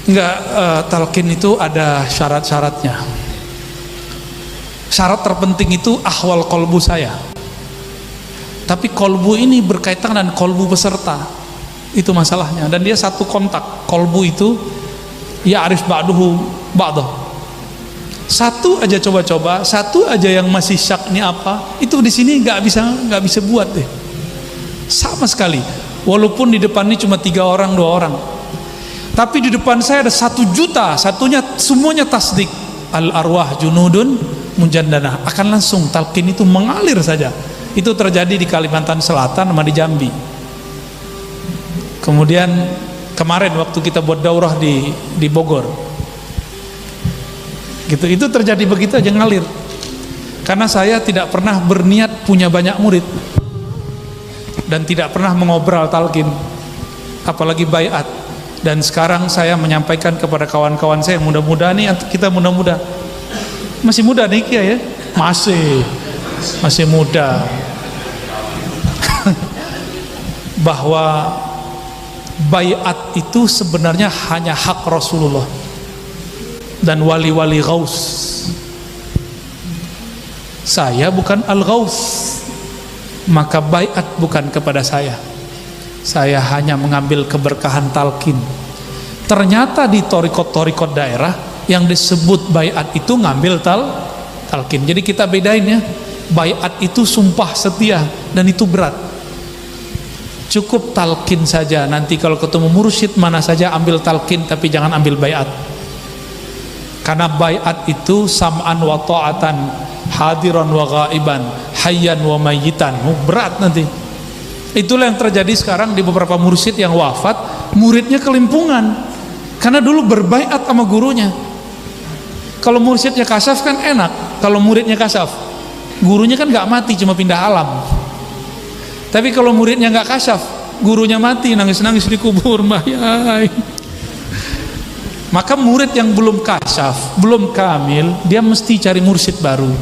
Enggak, talqin itu ada syarat-syaratnya. Syarat terpenting itu ahwal kolbu saya. Tapi kolbu ini berkaitan dengan kolbu peserta, itu masalahnya. Dan dia satu kontak. Kolbu itu ya arif ba'duhu ba'dah. Satu aja coba-coba, satu aja yang masih syak ini apa, itu di sini nggak bisa buat deh, sama sekali. Walaupun di depan ini cuma 3 orang 2 orang, tapi di depan saya ada 1 juta, satunya semuanya tasdik. Al arwah junudun munjandanah, akan langsung talqin itu mengalir saja. Itu terjadi di Kalimantan Selatan sama di Jambi. Kemudian kemarin waktu kita buat daurah di Bogor, gitu, itu terjadi begitu aja, ngalir. Karena saya tidak pernah berniat punya banyak murid dan tidak pernah mengobrol talqin, apalagi baiat. Dan sekarang saya menyampaikan kepada kawan-kawan saya yang muda-muda nih, kita muda-muda, masih muda nih ya, masih muda, bahwa baiat itu sebenarnya hanya hak Rasulullah dan wali-wali ghaus. Saya bukan al-ghaus, maka baiat bukan kepada saya. Saya hanya mengambil keberkahan talqin. Ternyata di torikot-torikot daerah yang disebut baiat itu ngambil talqin. Jadi kita bedain ya, baiat itu sumpah setia dan itu berat. Cukup talqin saja. Nanti kalau ketemu mursyid mana saja ambil talqin, tapi jangan ambil baiat. Karena baiat itu sam'an wa ta'atan, hadiran wa ghaiban, hayyan wa mayyitan. Berat nanti. Itulah yang terjadi sekarang di beberapa mursyid yang wafat, muridnya kelimpungan karena dulu berbaiat sama gurunya. Kalau mursyidnya kasaf kan enak, kalau muridnya kasaf, gurunya kan gak mati, cuma pindah alam. Tapi kalau muridnya gak kasaf, gurunya mati, nangis-nangis di kubur, Mbah Yai. Maka murid yang belum kasaf, belum kamil, dia mesti cari mursyid baru.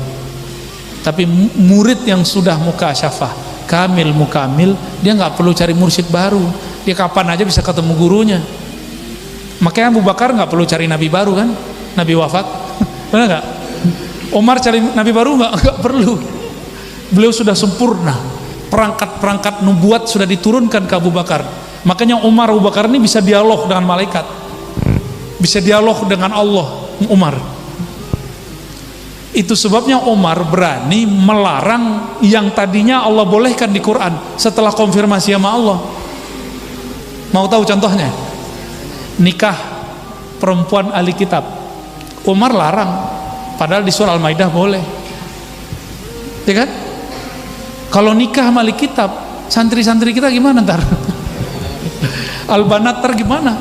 Tapi murid yang sudah mukasyafah, kamil, mukamil, dia nggak perlu cari mursyid baru. Dia kapan aja bisa ketemu gurunya. Makanya Abu Bakar nggak perlu cari nabi baru kan, nabi wafat, benar nggak? Umar cari nabi baru nggak perlu. Beliau sudah sempurna, perangkat nubuat sudah diturunkan ke Abu Bakar. Makanya Umar, Abu Bakar ini bisa dialog dengan malaikat, bisa dialog dengan Allah. Umar, itu sebabnya Umar berani melarang yang tadinya Allah bolehkan di Quran setelah konfirmasi sama Allah. Mau tahu contohnya? Nikah perempuan ahli kitab, Umar larang, padahal di surah Al-Maidah boleh, ya kan? Kalau nikah sama ahli kitab, santri-santri kita gimana ntar? Al-banat ntar gimana?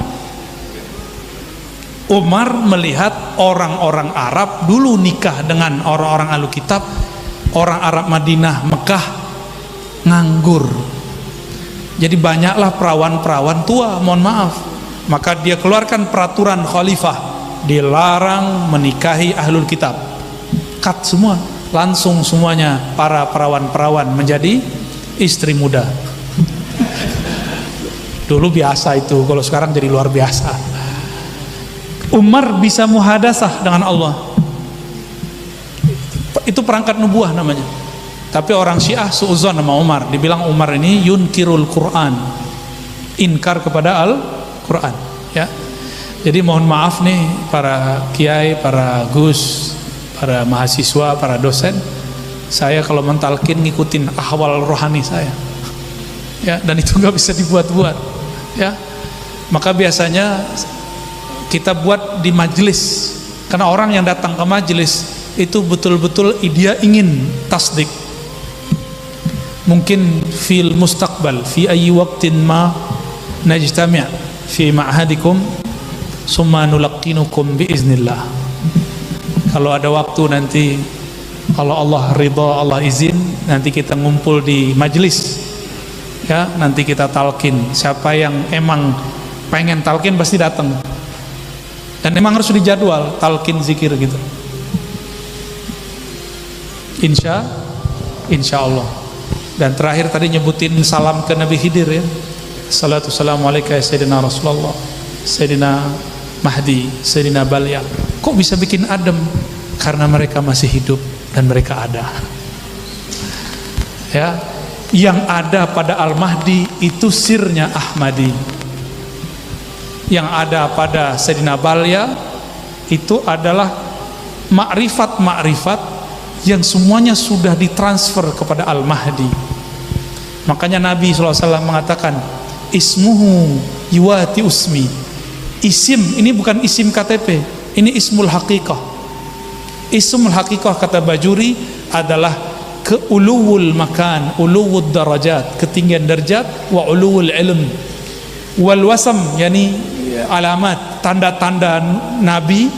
Umar melihat orang-orang Arab dulu nikah dengan orang-orang ahli kitab, orang Arab Madinah, Mekah, nganggur. Jadi banyaklah perawan-perawan tua, mohon maaf. Maka dia keluarkan peraturan khalifah, dilarang menikahi ahlul kitab. Cut semua, langsung semuanya para perawan-perawan menjadi istri muda. Dulu biasa itu, kalau sekarang jadi luar biasa. Umar bisa muhadasah dengan Allah, itu perangkat nubuah namanya. Tapi orang Syiah suudzon sama Umar, dibilang Umar ini yunkirul Quran, inkar kepada Al-Quran, ya. Jadi mohon maaf nih para kiai, para gus, para mahasiswa, para dosen, saya kalau mentalkin ngikutin ahwal rohani saya, ya, dan itu nggak bisa dibuat-buat, ya. Maka biasanya kita buat di majelis, karena orang yang datang ke majelis itu betul-betul dia ingin tasdik. Mungkin fil mustaqbal fi ayyi waqtin ma najtami' fi ma'hadikum summa nulaqqinukum biiznillah. Kalau ada waktu nanti, kalau Allah ridha, Allah izin, nanti kita ngumpul di majelis, ya, nanti kita talqin. Siapa yang emang pengen talqin pasti datang. Dan memang harus dijadwal talqin zikir gitu. Insya Allah. Dan terakhir tadi nyebutin salam ke Nabi Khidir, ya. Salatu salamu alaika ya Sayyidina Rasulullah, Sayyidina Mahdi, Sayyidina Balya. Kok bisa bikin adem? Karena mereka masih hidup dan mereka ada. Ya, yang ada pada Al-Mahdi itu sirnya Ahmadi. Yang ada pada Sayyidina Balya itu adalah makrifat-makrifat yang semuanya sudah ditransfer kepada Al-Mahdi. Makanya Nabi SAW mengatakan, ismuhu yuwati usmi. Isim, ini bukan isim KTP, ini ismul haqiqah. Ismul haqiqah kata Bajuri adalah keuluwul makan, uluwul darajat, ketinggian derajat, wa uluwul ilm. Wal wasam, yani alamat, tanda-tanda Nabi,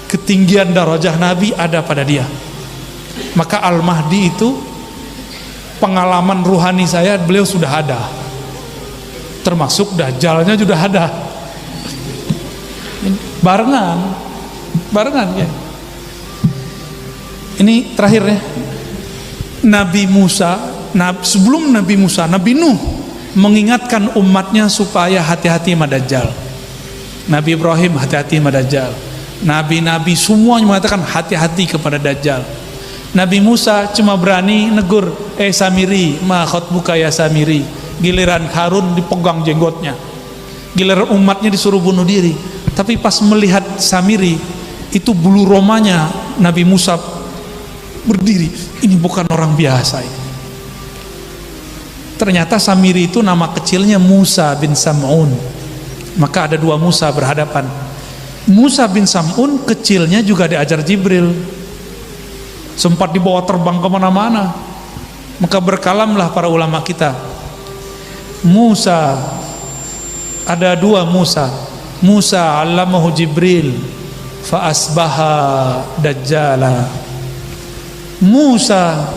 ketinggian darajah Nabi ada pada dia. Maka Al-Mahdi itu pengalaman ruhani saya, beliau sudah ada, termasuk Dajjalnya sudah ada, barengan ya. Ini terakhir ya, Nabi Musa, sebelum Nabi Musa, Nabi Nuh mengingatkan umatnya supaya hati-hati sama Dajjal. Nabi Ibrahim hati-hati sama Dajjal. Nabi-nabi semuanya mengatakan hati-hati kepada Dajjal. Nabi Musa cuma berani negur, Samiri, ma khotbuka ya Samiri. Giliran Harun dipegang jenggotnya, giliran umatnya disuruh bunuh diri. Tapi pas melihat Samiri, itu bulu romanya Nabi Musa berdiri. Ini bukan orang biasa ini. Ternyata Samiri itu nama kecilnya Musa bin Sam'un. Maka ada dua Musa berhadapan. Musa bin Sam'un kecilnya juga diajar Jibril, sempat dibawa terbang kemana-mana. Maka berkalamlah para ulama kita, Musa, ada dua Musa. Musa allamahu Jibril fa asbaha dajjala. Musa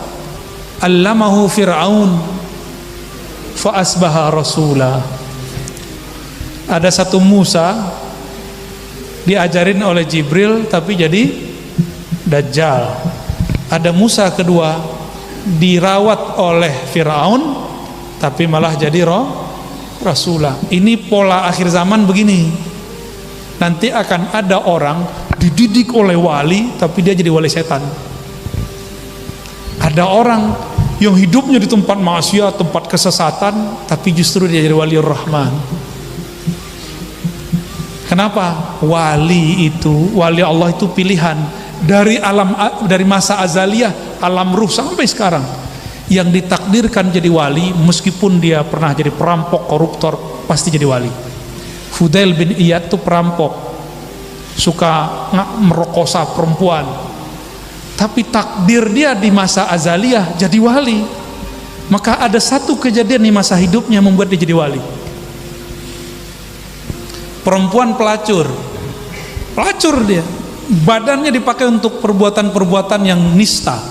allamahu Fir'aun fa asbaha rasula. Ada satu Musa diajarin oleh Jibril tapi jadi Dajjal. Ada Musa kedua dirawat oleh Fir'aun tapi malah jadi Rasulah. Ini pola akhir zaman begini. Nanti akan ada orang dididik oleh wali tapi dia jadi wali setan. Ada orang yang hidupnya di tempat maksiat, tempat kesesatan, tapi justru dia jadi wali Rahman. Kenapa? Wali Allah itu pilihan dari alam, dari masa azaliyah, alam ruh sampai sekarang. Yang ditakdirkan jadi wali, meskipun dia pernah jadi perampok, koruptor, pasti jadi wali. Fudail bin Iyad itu perampok, suka merokosa perempuan, tapi takdir dia di masa azaliyah jadi wali. Maka ada satu kejadian di masa hidupnya membuat dia jadi wali. Perempuan pelacur dia, badannya dipakai untuk perbuatan-perbuatan yang nista.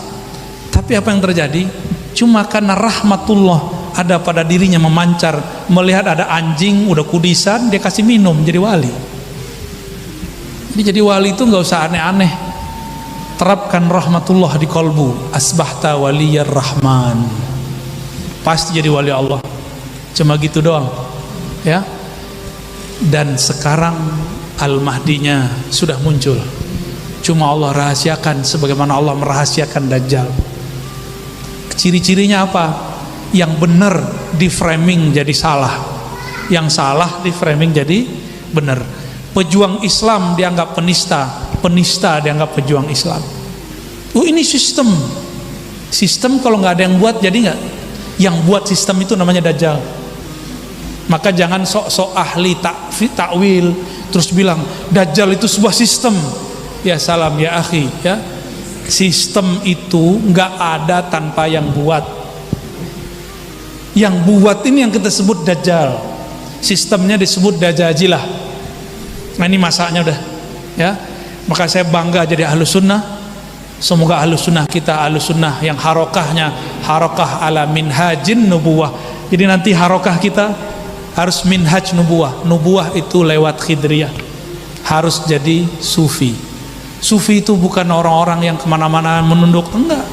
Tapi apa yang terjadi? Cuma karena rahmatullah ada pada dirinya memancar, melihat ada anjing udah kudisan, dia kasih minum, jadi wali. Jadi wali itu nggak usah aneh-aneh, terapkan rahmatullah di kolbu. Asbahta waliyar rahman, pasti jadi wali Allah. Cuma gitu doang ya. Dan sekarang Al-Mahdinya sudah muncul, cuma Allah rahasiakan sebagaimana Allah merahasiakan Dajjal. Ciri-cirinya apa? Yang benar di framing jadi salah, yang salah di framing jadi benar. Pejuang Islam dianggap penista, penista dianggap pejuang Islam. Ini sistem kalau nggak ada yang buat jadi nggak. Yang buat sistem itu namanya Dajjal. Maka jangan sok-sok ahli takwil terus bilang Dajjal itu sebuah sistem. Ya salam ya akhi ya. Sistem itu nggak ada tanpa yang buat. Yang buat ini yang kita sebut Dajjal. Sistemnya disebut Dajajilah. Nah ini masanya udah ya. Maka saya bangga jadi Ahlus Sunnah. Semoga Ahlus Sunnah kita Ahlus Sunnah yang harokahnya harokah ala minhajin nubuwah. Jadi nanti harokah kita harus minhaj nubuwah. Nubuwah itu lewat khidriyah. Harus jadi sufi. Sufi itu bukan orang-orang yang kemana-mana menunduk, enggak.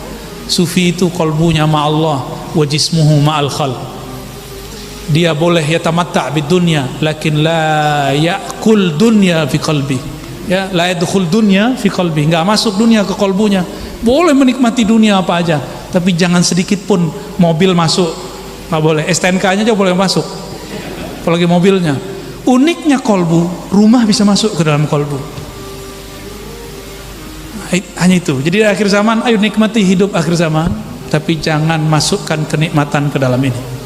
Sufi itu kolbunya ma Allah wa jismuhu ma'al khalq. Dia boleh yatamatta' bid dunya, lakin la ya'kul dunya fi qalbi. Ya, la yadkhul dunya fi qalbi, enggak masuk dunia ke kalbunya. Boleh menikmati dunia apa aja, tapi jangan sedikit pun mobil masuk, enggak boleh. STNK-nya aja boleh masuk, apalagi mobilnya. Uniknya kalbu, rumah bisa masuk ke dalam kalbu. Hanya itu. Jadi di akhir zaman, ayo nikmati hidup akhir zaman, tapi jangan masukkan kenikmatan ke dalam ini.